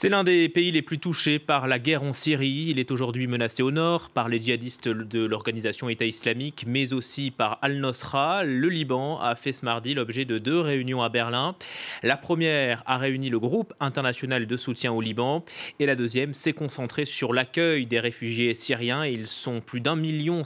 C'est l'un des pays les plus touchés par la guerre en Syrie. Il est aujourd'hui menacé au nord par les djihadistes de l'organisation État islamique, mais aussi par Al-Nosra. Le Liban a fait ce mardi l'objet de 2 réunions à Berlin. La première a réuni le groupe international de soutien au Liban et la deuxième s'est concentrée sur l'accueil des réfugiés syriens. Ils sont plus d'1,5 million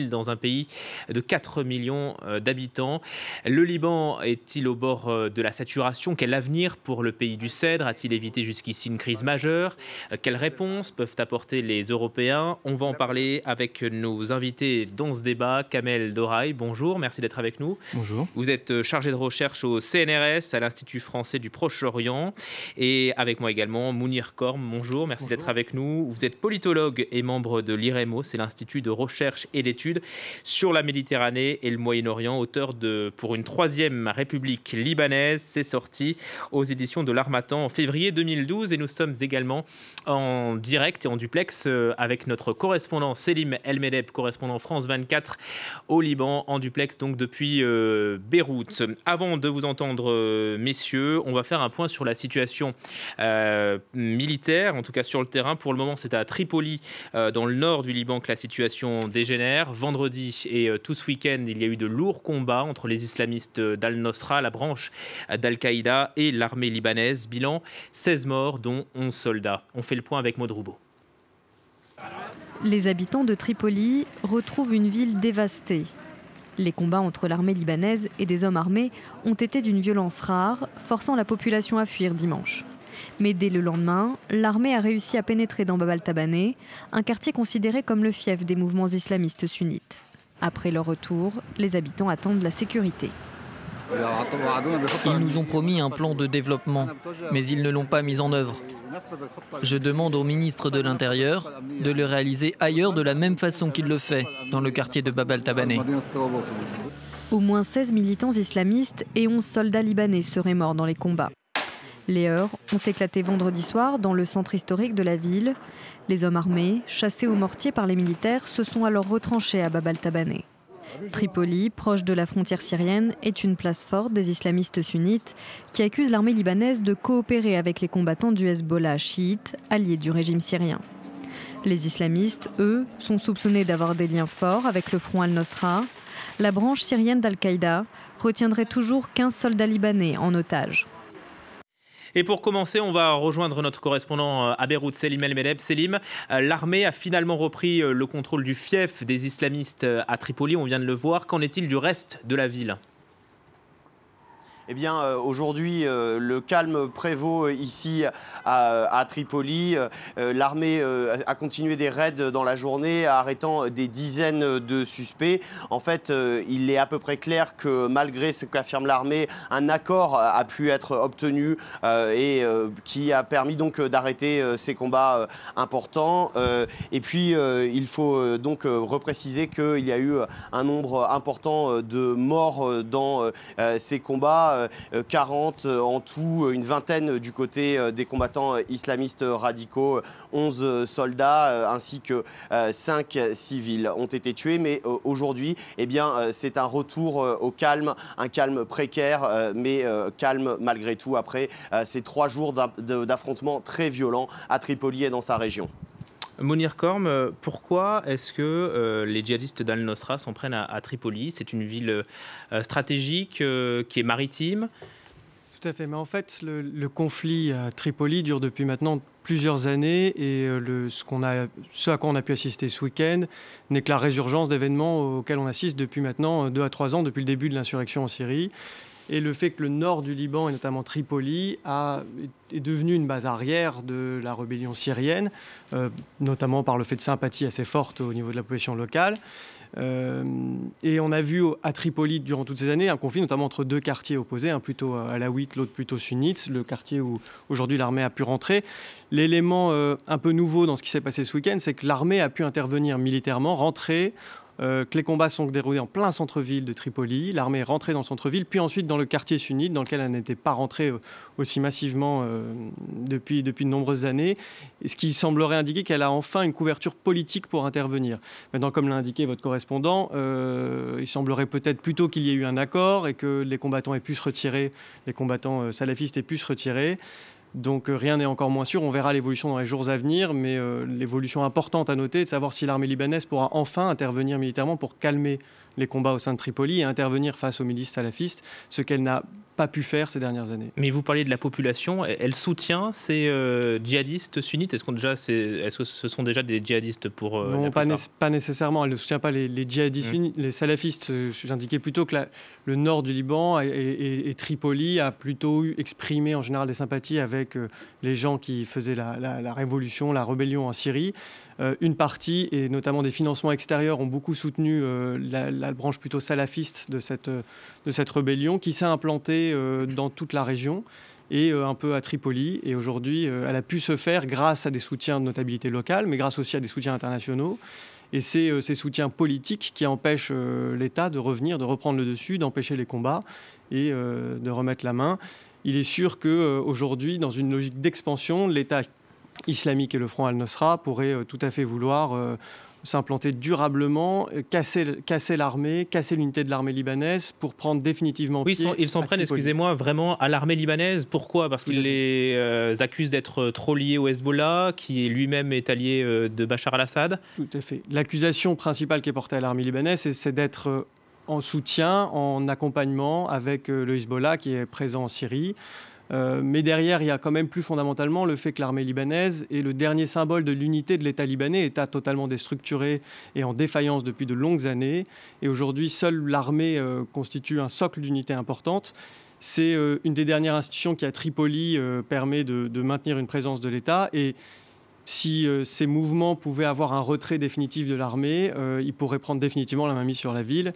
dans un pays de 4 millions d'habitants. Le Liban est-il au bord de la saturation? Quel avenir pour le pays du Cèdre? A-t-il évité jusqu'ici une crise majeure? Quelles réponses peuvent apporter les Européens? On va en parler avec nos invités dans ce débat. Kamel Doraï, bonjour, merci d'être avec nous. Bonjour. Vous êtes chargé de recherche au CNRS, à l'Institut français du Proche-Orient. Et avec moi également, Mounir Korm, bonjour, merci d'être avec nous. Vous êtes politologue et membre de l'IREMO, c'est l'Institut de recherche et d'études sur la Méditerranée et le Moyen-Orient, auteur de Pour une troisième République libanaise. C'est sorti aux éditions de l'Harmattan en février 2012 et nous sommes également en direct et en duplex avec notre correspondant Selim El Medeb, correspondant France 24 au Liban, en duplex donc depuis Beyrouth. Avant de vous entendre, messieurs, on va faire un point sur la situation militaire, en tout cas sur le terrain. Pour le moment, c'est à Tripoli, dans le nord du Liban, que la situation dégénère. Vendredi et tout ce week-end, il y a eu de lourds combats entre les islamistes d'Al-Nosra, la branche d'Al-Qaïda, et l'armée libanaise. Bilan, 16 morts, dont 11 soldats. On fait le point avec Maud Roubaud. Les habitants de Tripoli retrouvent une ville dévastée. Les combats entre l'armée libanaise et des hommes armés ont été d'une violence rare, forçant la population à fuir dimanche. Mais dès le lendemain, l'armée a réussi à pénétrer dans Bab al-Tabaneh, un quartier considéré comme le fief des mouvements islamistes sunnites. Après leur retour, les habitants attendent la sécurité. Ils nous ont promis un plan de développement, mais ils ne l'ont pas mis en œuvre. Je demande au ministre de l'Intérieur de le réaliser ailleurs de la même façon qu'il le fait, dans le quartier de Bab al-Tabaneh. Au moins 16 militants islamistes et 11 soldats libanais seraient morts dans les combats. Les heurts ont éclaté vendredi soir dans le centre historique de la ville. Les hommes armés, chassés au mortier par les militaires, se sont alors retranchés à Bab al-Tabaneh. Tripoli, proche de la frontière syrienne, est une place forte des islamistes sunnites qui accusent l'armée libanaise de coopérer avec les combattants du Hezbollah chiite, alliés du régime syrien. Les islamistes, eux, sont soupçonnés d'avoir des liens forts avec le front Al-Nosra. La branche syrienne d'Al-Qaïda retiendrait toujours 15 soldats libanais en otage. Et pour commencer, on va rejoindre notre correspondant à Beyrouth, Selim El Medeb. Selim, l'armée a finalement repris le contrôle du fief des islamistes à Tripoli, on vient de le voir. Qu'en est-il du reste de la ville ? Eh bien, aujourd'hui, le calme prévaut ici à Tripoli. L'armée a continué des raids dans la journée, arrêtant des dizaines de suspects. En fait, il est à peu près clair que malgré ce qu'affirme l'armée, un accord a pu être obtenu et qui a permis donc d'arrêter ces combats importants. Et puis, il faut donc repréciser qu'il y a eu un nombre important de morts dans ces combats. 40 en tout, une vingtaine du côté des combattants islamistes radicaux, 11 soldats ainsi que 5 civils ont été tués. Mais aujourd'hui, eh bien, c'est un retour au calme, un calme précaire, mais calme malgré tout après ces 3 jours d'affrontements très violents à Tripoli et dans sa région. Mounir Korm, pourquoi est-ce que les djihadistes d'Al-Nosra s'en prennent à Tripoli? C'est une ville stratégique qui est maritime. Tout à fait, mais en fait, le conflit à Tripoli dure depuis maintenant plusieurs années et ce à quoi on a pu assister ce week-end n'est que la résurgence d'événements auxquels on assiste depuis maintenant 2 à 3 ans, depuis le début de l'insurrection en Syrie. Et le fait que le nord du Liban, et notamment Tripoli, est devenu une base arrière de la rébellion syrienne, notamment par le fait de sympathie assez forte au niveau de la population locale. Et on a vu à Tripoli, durant toutes ces années, un conflit notamment entre 2 quartiers opposés, un plutôt alaouite, l'autre plutôt sunnite, le quartier où aujourd'hui l'armée a pu rentrer. L'élément un peu nouveau dans ce qui s'est passé ce week-end, c'est que l'armée a pu intervenir militairement, rentrer, que les combats sont déroulés en plein centre-ville de Tripoli. L'armée est rentrée dans le centre-ville, puis ensuite dans le quartier sunnite, dans lequel elle n'était pas rentrée aussi massivement depuis de nombreuses années, ce qui semblerait indiquer qu'elle a enfin une couverture politique pour intervenir. Maintenant, comme l'a indiqué votre correspondant, il semblerait peut-être plutôt qu'il y ait eu un accord et que les combattants aient pu se retirer, les combattants salafistes aient pu se retirer. Donc rien n'est encore moins sûr, on verra l'évolution dans les jours à venir, mais l'évolution importante à noter est de savoir si l'armée libanaise pourra enfin intervenir militairement pour calmer les combats au sein de Tripoli et intervenir face aux milices salafistes, ce qu'elle n'a pas pu faire ces dernières années. Mais vous parliez de la population, elle soutient ces djihadistes sunnites. Est-ce que ce sont déjà des djihadistes pour Non, pas nécessairement. Elle ne soutient pas les djihadistes sunnites, les salafistes. J'indiquais plutôt que le nord du Liban et Tripoli a plutôt exprimé en général des sympathies avec les gens qui faisaient la révolution, la rébellion en Syrie. Une partie, et notamment des financements extérieurs, ont beaucoup soutenu la branche plutôt salafiste de cette rébellion qui s'est implantée dans toute la région et un peu à Tripoli. Et aujourd'hui, elle a pu se faire grâce à des soutiens de notabilité locale, mais grâce aussi à des soutiens internationaux. Et c'est ces soutiens politiques qui empêchent l'État de revenir, de reprendre le dessus, d'empêcher les combats et de remettre la main. Il est sûr qu'aujourd'hui, dans une logique d'expansion, l'État islamique et le Front al-Nosra pourraient tout à fait vouloir s'implanter durablement, casser l'armée, casser l'unité de l'armée libanaise pour prendre définitivement pied. Oui, ils s'en prennent, excusez-moi, vraiment à l'armée libanaise. Pourquoi ? Parce qu'ils les accusent d'être trop liés au Hezbollah, qui lui-même est allié de Bachar al-Assad. Tout à fait. L'accusation principale qui est portée à l'armée libanaise, c'est d'être en soutien, en accompagnement avec le Hezbollah qui est présent en Syrie. Mais derrière, il y a quand même plus fondamentalement le fait que l'armée libanaise est le dernier symbole de l'unité de l'État libanais, État totalement déstructuré et en défaillance depuis de longues années. Et aujourd'hui, seule l'armée constitue un socle d'unité importante. C'est une des dernières institutions qui, à Tripoli, permet de maintenir une présence de l'État. Et si ces mouvements pouvaient avoir un retrait définitif de l'armée, ils pourraient prendre définitivement la mainmise sur la ville.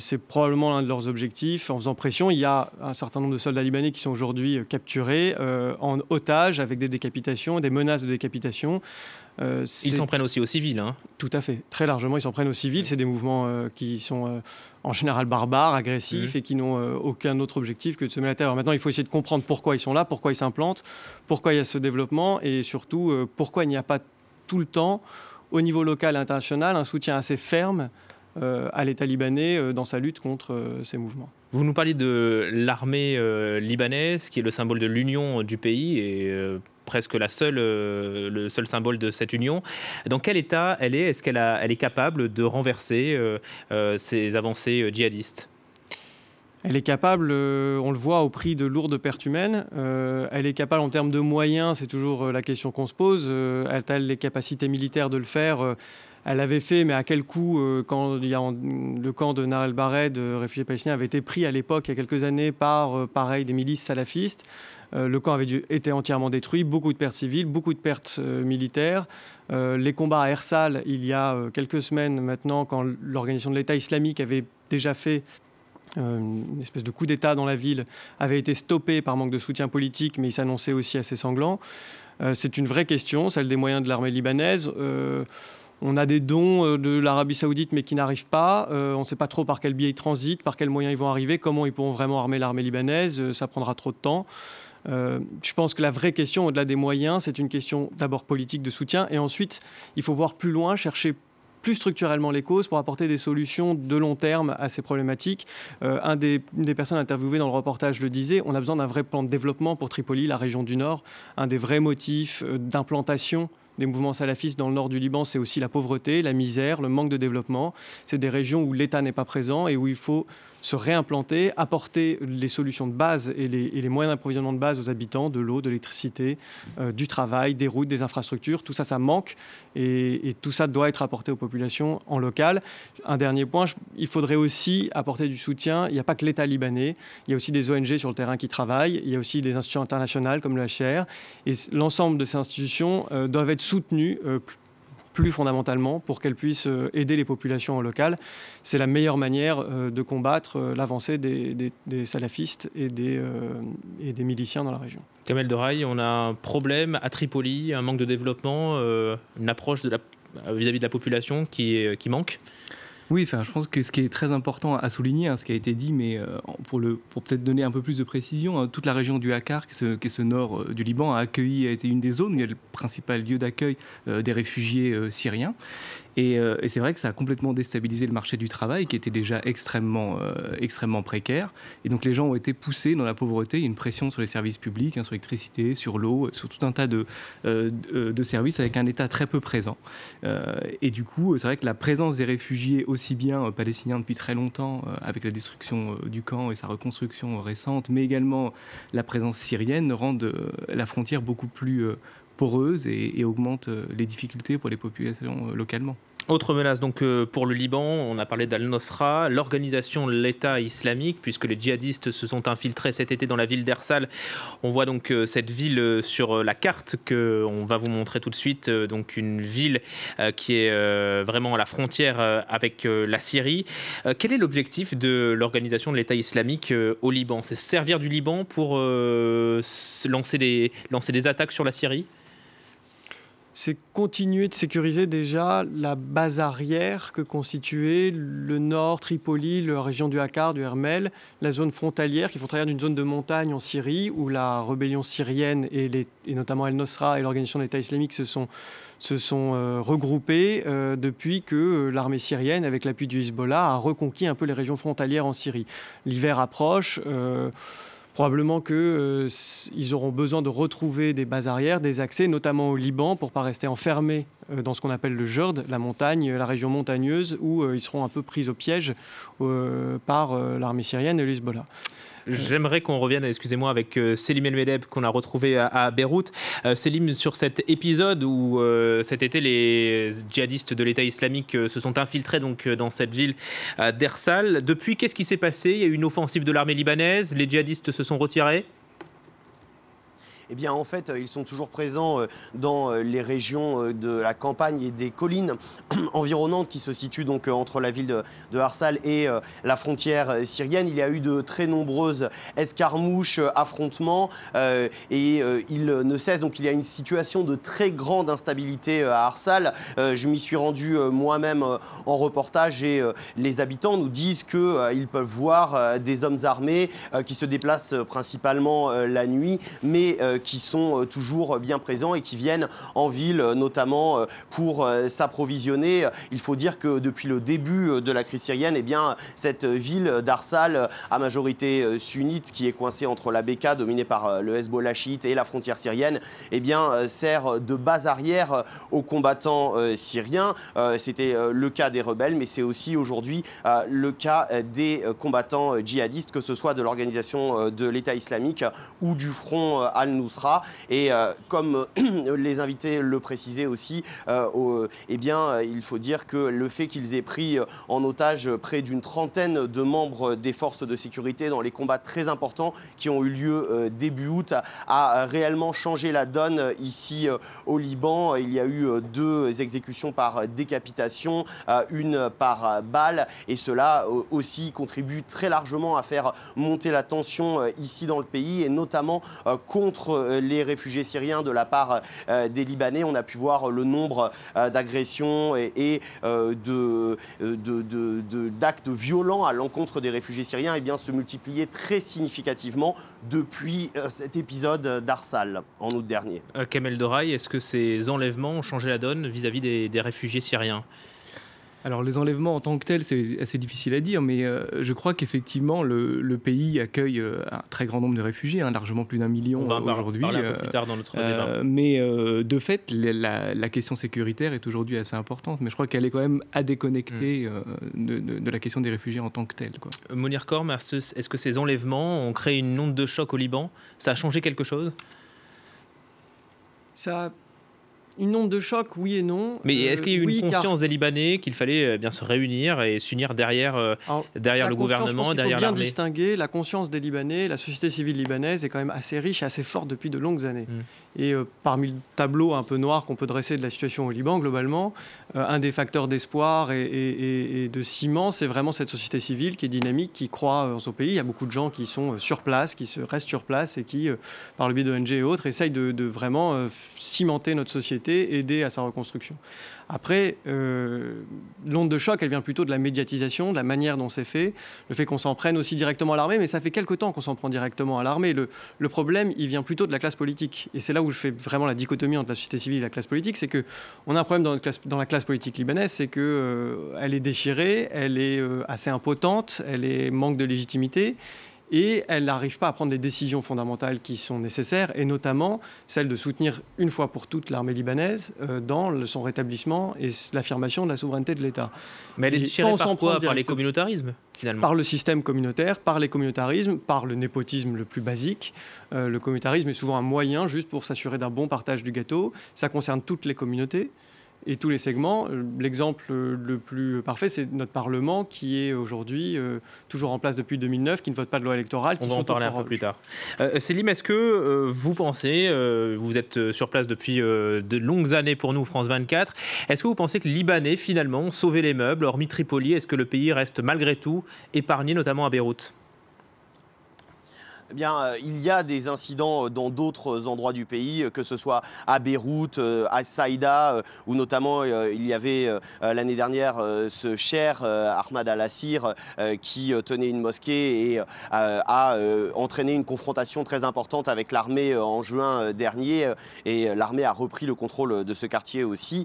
C'est probablement l'un de leurs objectifs. En faisant pression, il y a un certain nombre de soldats libanais qui sont aujourd'hui capturés en otage avec des décapitations, des menaces de décapitation. Ils s'en prennent aussi aux civils. Hein. Tout à fait, très largement, ils s'en prennent aux civils. C'est des mouvements qui sont en général barbares, agressifs et qui n'ont aucun autre objectif que de semer la terreur. Maintenant, il faut essayer de comprendre pourquoi ils sont là, pourquoi ils s'implantent, pourquoi il y a ce développement et surtout pourquoi il n'y a pas tout le temps, au niveau local et international, un soutien assez ferme à l'État libanais dans sa lutte contre ces mouvements. Vous nous parlez de l'armée libanaise, qui est le symbole de l'union du pays et presque le seul symbole de cette union. Dans quel état elle est ? Est-ce qu'elle est capable de renverser ces avancées djihadistes ? Elle est capable, on le voit, au prix de lourdes pertes humaines. Elle est capable en termes de moyens, c'est toujours la question qu'on se pose. A-t-elle les capacités militaires de le faire ? Elle l'avait fait, mais à quel coût quand le camp de Nar el-Bared, réfugiés palestiniens, avait été pris à l'époque, il y a quelques années, par des milices salafistes. Le camp avait été entièrement détruit, beaucoup de pertes civiles, beaucoup de pertes militaires. Les combats à Ersal, il y a quelques semaines maintenant, quand l'organisation de l'État islamique avait déjà fait une espèce de coup d'État dans la ville, avait été stoppé par manque de soutien politique, mais il s'annonçait aussi assez sanglant. C'est une vraie question, celle des moyens de l'armée libanaise. On a des dons de l'Arabie Saoudite, mais qui n'arrivent pas. On ne sait pas trop par quel biais ils transitent, par quels moyens ils vont arriver, comment ils pourront vraiment armer l'armée libanaise. Ça prendra trop de temps. Je pense que la vraie question, au-delà des moyens, c'est une question d'abord politique de soutien. Et ensuite, il faut voir plus loin, chercher plus structurellement les causes pour apporter des solutions de long terme à ces problématiques. Une des personnes interviewées dans le reportage le disait, on a besoin d'un vrai plan de développement pour Tripoli, la région du Nord. Un des vrais motifs d'implantation des mouvements salafistes dans le nord du Liban, c'est aussi la pauvreté, la misère, le manque de développement. C'est des régions où l'État n'est pas présent et où il faut se réimplanter, apporter les solutions de base et les moyens d'approvisionnement de base aux habitants, de l'eau, de l'électricité, du travail, des routes, des infrastructures. Tout ça, ça manque et tout ça doit être apporté aux populations en local. Un dernier point, il faudrait aussi apporter du soutien. Il n'y a pas que l'État libanais, il y a aussi des ONG sur le terrain qui travaillent, il y a aussi des institutions internationales comme le HCR. Et l'ensemble de ces institutions doivent être soutenues plus fondamentalement pour qu'elles puissent aider les populations en local. C'est la meilleure manière de combattre l'avancée des salafistes et des miliciens dans la région. Kamel Doraï, on a un problème à Tripoli, un manque de développement, une approche vis-à-vis de la population qui manque. Oui, je pense que ce qui est très important à souligner, ce qui a été dit, mais pour peut-être donner un peu plus de précision, toute la région du Akkar, qui est ce nord du Liban, a été une des zones où il y a le principal lieu d'accueil des réfugiés syriens. Et c'est vrai que ça a complètement déstabilisé le marché du travail, qui était déjà extrêmement précaire. Et donc les gens ont été poussés dans la pauvreté. Il y a une pression sur les services publics, sur l'électricité, sur l'eau, sur tout un tas de services avec un État très peu présent. Et du coup, c'est vrai que la présence des réfugiés, aussi bien palestiniens depuis très longtemps, avec la destruction du camp et sa reconstruction récente, mais également la présence syrienne, rendent la frontière beaucoup plus poreuse et augmente les difficultés pour les populations localement. Autre menace donc pour le Liban, on a parlé d'Al-Nosra, l'organisation de l'État islamique, puisque les djihadistes se sont infiltrés cet été dans la ville d'Ersal. On voit donc cette ville sur la carte qu'on va vous montrer tout de suite, donc une ville qui est vraiment à la frontière avec la Syrie. Quel est l'objectif de l'organisation de l'État islamique au Liban? C'est se servir du Liban pour lancer des attaques sur la Syrie? C'est continuer de sécuriser déjà la base arrière que constituait le nord, Tripoli, la région du Akkar, du Hermel, la zone frontalière, qui frontalière d'une zone de montagne en Syrie, où la rébellion syrienne et notamment Al-Nosra et l'organisation de l'État islamique se sont regroupés depuis que l'armée syrienne, avec l'appui du Hezbollah, a reconquis un peu les régions frontalières en Syrie. L'hiver approche. Probablement qu'ils auront besoin de retrouver des bases arrières, des accès, notamment au Liban, pour ne pas rester enfermés dans ce qu'on appelle le Jord, la montagne, la région montagneuse, où ils seront un peu pris au piège par l'armée syrienne et le Hezbollah. J'aimerais qu'on revienne, excusez-moi, avec Selim El Medeb qu'on a retrouvé à Beyrouth. Selim, sur cet épisode où cet été les djihadistes de l'État islamique se sont infiltrés donc, dans cette ville d'Ersal. Depuis, qu'est-ce qui s'est passé? Il y a eu une offensive de l'armée libanaise, les djihadistes se sont retirés? Eh bien, en fait, ils sont toujours présents dans les régions de la campagne et des collines environnantes qui se situent donc entre la ville de Arsal et la frontière syrienne. Il y a eu de très nombreuses escarmouches, affrontements et il ne cesse. Donc, il y a une situation de très grande instabilité à Arsal. Je m'y suis rendu moi-même en reportage et les habitants nous disent qu'ils peuvent voir des hommes armés qui se déplacent principalement la nuit, mais qui sont toujours bien présents et qui viennent en ville, notamment pour s'approvisionner. Il faut dire que depuis le début de la crise syrienne, eh bien, cette ville d'Arsal, à majorité sunnite, qui est coincée entre la Beka, dominée par le Hezbollah chiite, et la frontière syrienne, eh bien, sert de base arrière aux combattants syriens. C'était le cas des rebelles, mais c'est aussi aujourd'hui le cas des combattants djihadistes, que ce soit de l'organisation de l'État islamique ou du front Al-Nusra. Et comme les invités le précisaient aussi, eh bien, il faut dire que le fait qu'ils aient pris en otage près d'une trentaine de membres des forces de sécurité dans les combats très importants qui ont eu lieu début août a réellement changé la donne ici au Liban. Il y a eu 2 exécutions par décapitation, une par balle, et cela aussi contribue très largement à faire monter la tension ici dans le pays, et notamment contre les réfugiés syriens de la part des Libanais. On a pu voir le nombre d'agressions et d'actes violents à l'encontre des réfugiés syriens se multiplier très significativement depuis cet épisode d'Arsal en août dernier. Kamel Doraï, est-ce que ces enlèvements ont changé la donne vis-à-vis des réfugiés syriens? Alors les enlèvements en tant que tels, c'est assez difficile à dire, mais je crois qu'effectivement le pays accueille un très grand nombre de réfugiés, largement plus d'1 million aujourd'hui. On va en parler un peu plus tard dans notre débat. Mais de fait, la question sécuritaire est aujourd'hui assez importante, mais je crois qu'elle est quand même à déconnecter de la question des réfugiés en tant que telle, quoi. Mounir Korm, est-ce que ces enlèvements ont créé une onde de choc au Liban? Ça a changé quelque chose? Une onde de choc, oui et non. Mais est-ce qu'il y a eu une conscience des Libanais qu'il fallait bien se réunir et s'unir derrière le gouvernement, derrière l'armée? Il faut bien distinguer la conscience des Libanais. La société civile libanaise est quand même assez riche et assez forte depuis de longues années. Et parmi le tableau un peu noir qu'on peut dresser de la situation au Liban, globalement, un des facteurs d'espoir et de ciment, c'est vraiment cette société civile qui est dynamique, qui croit en son pays. Il y a beaucoup de gens qui sont sur place, restent sur place et qui, par le biais d'ONG et autres, essayent de vraiment cimenter notre société légitimité, aider à sa reconstruction. Après, l'onde de choc, elle vient plutôt de la médiatisation, de la manière dont c'est fait, le fait qu'on s'en prenne aussi directement à l'armée, mais ça fait quelque temps qu'on s'en prend directement à l'armée. Le problème, il vient plutôt de la classe politique. Et c'est là où je fais vraiment la dichotomie entre la société civile et la classe politique, c'est qu'on a un problème dans la classe politique libanaise, c'est qu'elle est déchirée, elle est assez impotente, elle manque de légitimité. Et elle n'arrive pas à prendre les décisions fondamentales qui sont nécessaires, et notamment celle de soutenir une fois pour toutes l'armée libanaise dans son rétablissement et l'affirmation de la souveraineté de l'État. Mais elle est déchirée par quoi ? Par les communautarismes, finalement ? Par le système communautaire, par les communautarismes, par le népotisme le plus basique. Le communautarisme est souvent un moyen juste pour s'assurer d'un bon partage du gâteau. Ça concerne toutes les communautés et tous les segments. L'exemple le plus parfait, c'est notre Parlement qui est aujourd'hui toujours en place depuis 2009, qui ne vote pas de loi électorale. On va en parler un peu plus tard. Selim, est-ce que vous pensez, vous êtes sur place depuis de longues années pour nous, France 24, est-ce que vous pensez que les Libanais, finalement, ont sauvé les meubles, hormis Tripoli? Est-ce que le pays reste malgré tout épargné, notamment à Beyrouth? Eh bien, il y a des incidents dans d'autres endroits du pays, que ce soit à Beyrouth, à Saïda, où notamment il y avait l'année dernière ce cher Ahmad al-Assir qui tenait une mosquée et a entraîné une confrontation très importante avec l'armée en juin dernier. Et l'armée a repris le contrôle de ce quartier aussi,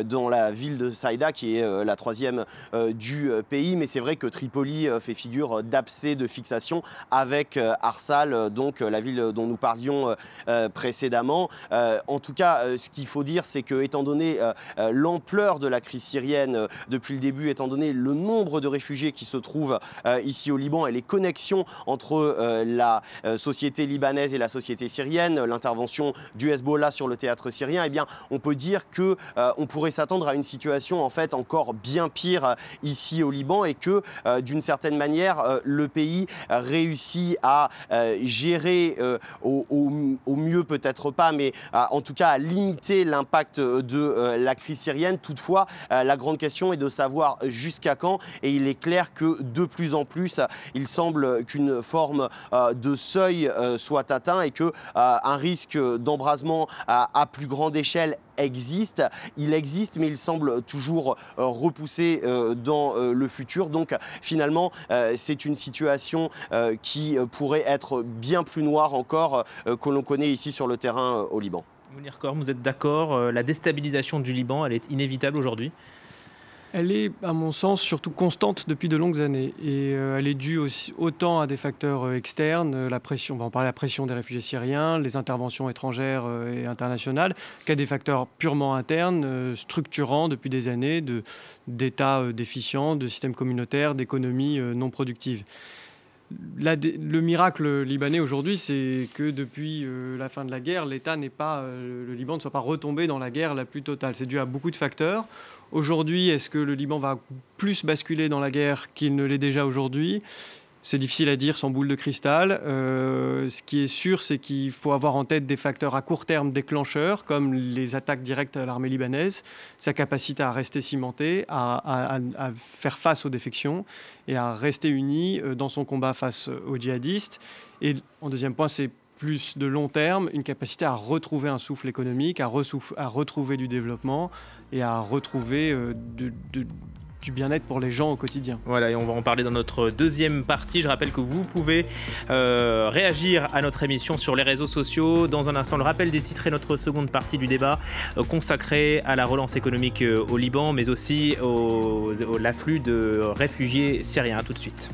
dans la ville de Saïda, qui est la troisième du pays. Mais c'est vrai que Tripoli fait figure d'abcès de fixation avec Arsal, donc la ville dont nous parlions précédemment. En tout cas, ce qu'il faut dire, c'est que, étant donné l'ampleur de la crise syrienne depuis le début, étant donné le nombre de réfugiés qui se trouvent ici au Liban et les connexions entre la société libanaise et la société syrienne, l'intervention du Hezbollah sur le théâtre syrien, eh bien, on peut dire que on pourrait s'attendre à une situation en fait encore bien pire ici au Liban, et que d'une certaine manière le pays réussit à gérer au mieux, peut-être pas, mais en tout cas à limiter l'impact de la crise syrienne. Toutefois, la grande question est de savoir jusqu'à quand, et il est clair que de plus en plus, il semble qu'une forme de seuil soit atteint, et que un risque d'embrasement à plus grande échelle existe. Il existe, mais il semble toujours repoussé dans le futur. Donc finalement, c'est une situation qui pourrait être bien plus noire encore que l'on connaît ici sur le terrain au Liban. Mounir Korm, vous êtes d'accord, la déstabilisation du Liban, elle est inévitable aujourd'hui ? Elle est, à mon sens, surtout constante depuis de longues années. Et elle est due aussi, autant à des facteurs externes, la pression, on va en parler, la pression des réfugiés syriens, les interventions étrangères et internationales, qu'à des facteurs purement internes, structurants depuis des années, d'États déficients, de systèmes communautaires, d'économies non productives. Le miracle libanais aujourd'hui, c'est que depuis la fin de la guerre, l'État n'est pas, le Liban ne soit pas retombé dans la guerre la plus totale. C'est dû à beaucoup de facteurs. Aujourd'hui, est-ce que le Liban va plus basculer dans la guerre qu'il ne l'est déjà aujourd'hui ? C'est difficile à dire sans boule de cristal. Ce qui est sûr, c'est qu'il faut avoir en tête des facteurs à court terme déclencheurs, comme les attaques directes à l'armée libanaise, sa capacité à rester cimentée, à faire face aux défections et à rester unie dans son combat face aux djihadistes. Et en deuxième point, c'est plus de long terme, une capacité à retrouver un souffle économique, à retrouver du développement et à retrouver du bien-être pour les gens au quotidien. Voilà, et on va en parler dans notre deuxième partie. Je rappelle que vous pouvez réagir à notre émission sur les réseaux sociaux. Dans un instant, le rappel des titres et notre seconde partie du débat consacrée à la relance économique au Liban, mais aussi à l'afflux de réfugiés syriens. À tout de suite.